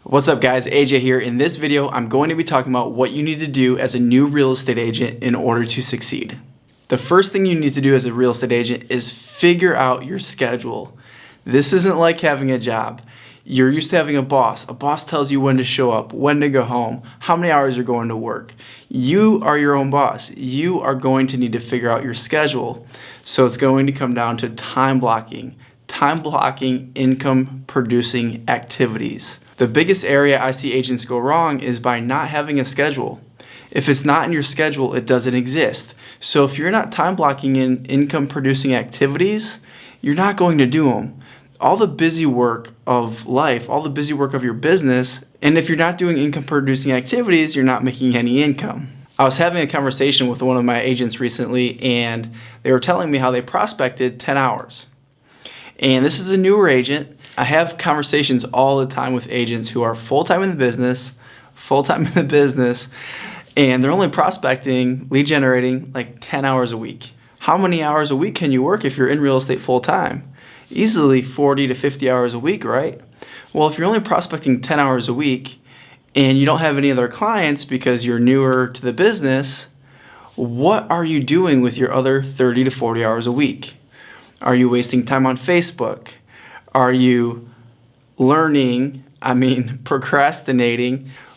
What's up guys, AJ here. In this video, I'm going to be talking about what you need to do as a new real estate agent in order to succeed. The first thing you need to do as a real estate agent is figure out your schedule. This isn't like having a job. You're used to having a boss. A boss tells you when to show up, when to go home, how many hours you're going to work. You are your own boss. You are going to need to figure out your schedule. So it's going to come down to time blocking income producing activities. The biggest area I see agents go wrong is by not having a schedule. If it's not in your schedule, it doesn't exist. So if you're not time blocking in income producing activities, you're not going to do them. All the busy work of life, all the busy work of your business, and if you're not doing income producing activities, you're not making any income. I was having a conversation with one of my agents recently, and they were telling me how they prospected 10 hours. And this is a newer agent. I have conversations all the time with agents who are full-time in the business, and they're only prospecting, lead generating like 10 hours a week. How many hours a week can you work if you're in real estate full-time? Easily 40 to 50 hours a week, right? Well, if you're only prospecting 10 hours a week and you don't have any other clients because you're newer to the business, what are you doing with your other 30 to 40 hours a week? Are you wasting time on Facebook? Are you procrastinating,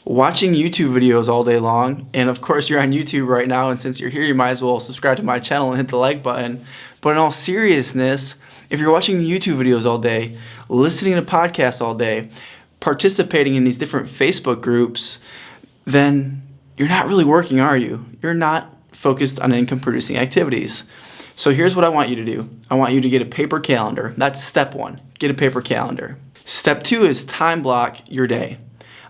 watching YouTube videos all day long? And of course, you're on YouTube right now, and since you're here, you might as well subscribe to my channel and hit the like button. But in all seriousness, if you're watching YouTube videos all day, listening to podcasts all day, participating in these different Facebook groups, then you're not really working, are you? You're not focused on income producing activities. So here's what I want you to do. I want you to get a paper calendar. That's step one. Get a paper calendar. Step two is time block your day.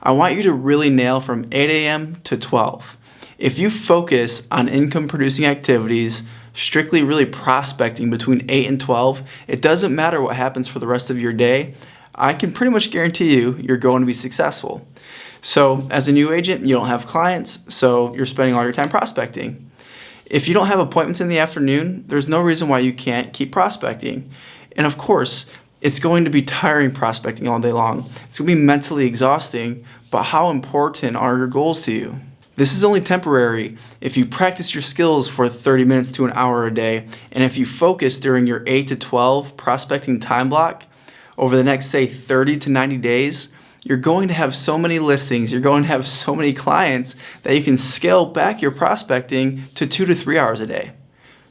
I want you to really nail from 8 a.m. to 12. If you focus on income producing activities, strictly really prospecting between 8 and 12, it doesn't matter what happens for the rest of your day. I can pretty much guarantee you're going to be successful. So as a new agent, you don't have clients, so you're spending all your time prospecting. If you don't have appointments in the afternoon, there's no reason why you can't keep prospecting. And of course, it's going to be tiring prospecting all day long. It's going to be mentally exhausting, but how important are your goals to you? This is only temporary. If you practice your skills for 30 minutes to an hour a day, and if you focus during your 8 to 12 prospecting time block over the next, say, 30 to 90 days, you're going to have so many listings, you're going to have so many clients that you can scale back your prospecting to 2 to 3 hours a day.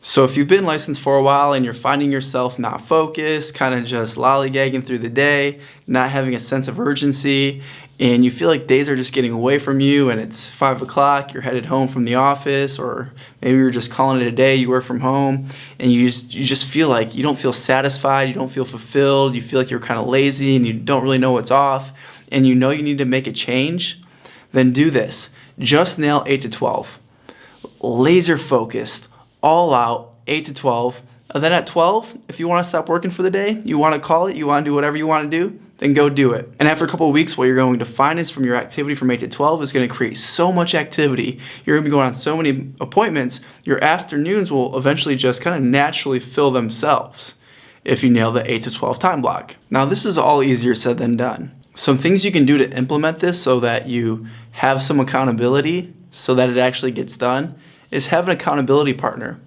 So if you've been licensed for a while and you're finding yourself not focused, kind of just lollygagging through the day, not having a sense of urgency, and you feel like days are just getting away from you and it's 5 o'clock, you're headed home from the office, or maybe you're just calling it a day, you work from home, and you just feel like you don't feel satisfied, you don't feel fulfilled, you feel like you're kind of lazy and you don't really know what's off, and you know you need to make a change, then do this. Just nail 8 to 12. Laser focused, all out, 8 to 12. And then at 12, if you want to stop working for the day, you want to call it, you want to do whatever you want to do, then go do it. And after a couple of weeks, what you're going to find is from your activity from 8 to 12 is going to create so much activity. You're going to be going on so many appointments, your afternoons will eventually just kind of naturally fill themselves if you nail the 8 to 12 time block. Now, this is all easier said than done. Some things you can do to implement this so that you have some accountability so that it actually gets done is have an accountability partner.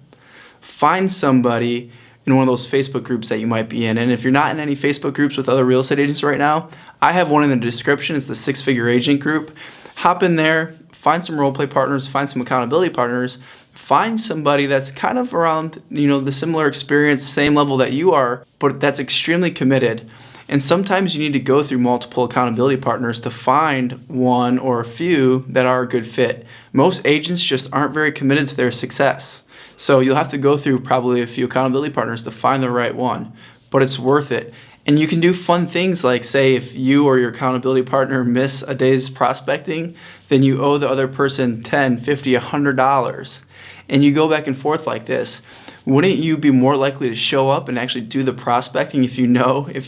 Find somebody in one of those Facebook groups that you might be in. And if you're not in any Facebook groups with other real estate agents right now, I have one in the description. It's the 6-Figure Agent group. Hop in there, find some role play partners, find some accountability partners, find somebody that's kind of around, the similar experience, same level that you are, but that's extremely committed. And sometimes you need to go through multiple accountability partners to find one or a few that are a good fit. Most agents just aren't very committed to their success. So you'll have to go through probably a few accountability partners to find the right one, but it's worth it. And you can do fun things like, say, if you or your accountability partner miss a day's prospecting, then you owe the other person $10, $50, $100. And you go back and forth like this. Wouldn't you be more likely to show up and actually do the prospecting if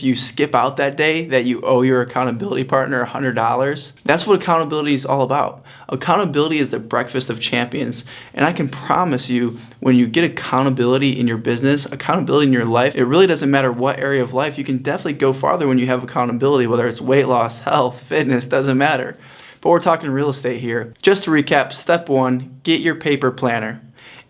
you skip out that day, that you owe your accountability partner $100? That's what accountability is all about. Accountability is the breakfast of champions. And I can promise you, when you get accountability in your business, accountability in your life, it really doesn't matter what area of life. You can definitely go farther when you have accountability, whether it's weight loss, health, fitness, doesn't matter. But we're talking real estate here. Just to recap, step 1, get your paper planner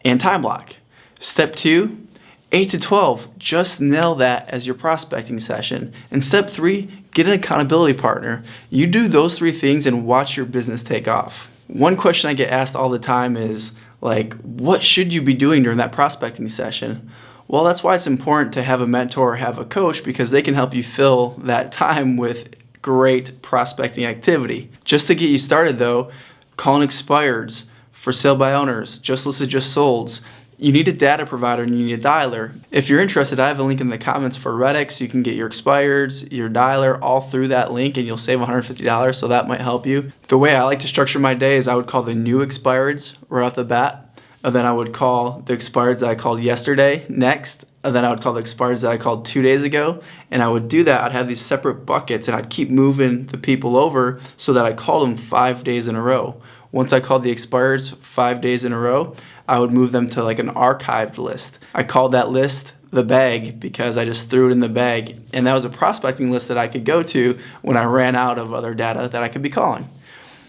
and time block. Step 2, 8 to 12, just nail that as your prospecting session. And step 3, get an accountability partner. You do those 3 things and watch your business take off. One question I get asked all the time is, like, what should you be doing during that prospecting session? Well, that's why it's important to have a mentor or have a coach, because they can help you fill that time with great prospecting activity. Just to get you started though, calling expireds, for sale by owners, just listed, just solds. You need a data provider and you need a dialer. If you're interested, I have a link in the comments for Redx. You can get your expireds, your dialer, all through that link, and you'll save $150, so that might help you. The way I like to structure my day is I would call the new expireds right off the bat, and then I would call the expireds that I called yesterday next, and then I would call the expireds that I called 2 days ago, and I would do that. I'd have these separate buckets, and I'd keep moving the people over so that I called them 5 days in a row. Once I called the expireds 5 days in a row, I would move them to like an archived list. I called that list the bag because I just threw it in the bag. And that was a prospecting list that I could go to when I ran out of other data that I could be calling.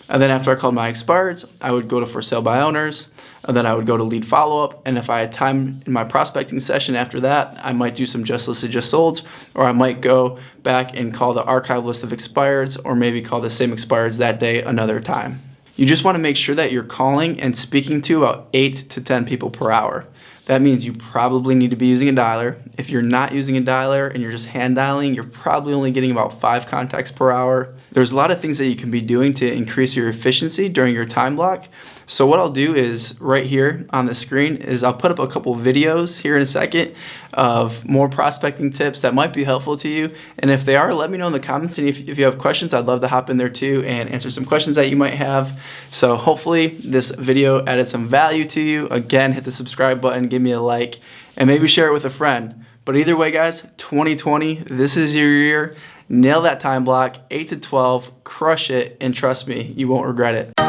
And then after I called my expireds, I would go to for sale by owners, and then I would go to lead follow-up. And if I had time in my prospecting session after that, I might do some just listed, just solds, or I might go back and call the archive list of expireds, or maybe call the same expireds that day another time. You just want to make sure that you're calling and speaking to about 8 to 10 people per hour. That means you probably need to be using a dialer. If you're not using a dialer and you're just hand dialing, you're probably only getting about 5 contacts per hour. There's a lot of things that you can be doing to increase your efficiency during your time block. So what I'll do is right here on the screen is I'll put up a couple videos here in a second of more prospecting tips that might be helpful to you. And if they are, let me know in the comments. And if you have questions, I'd love to hop in there too and answer some questions that you might have. So hopefully this video added some value to you. Again, hit the subscribe button, give me a like, and maybe share it with a friend. But either way, guys, 2020, this is your year. Nail that time block, 8 to 12, crush it, and trust me, you won't regret it.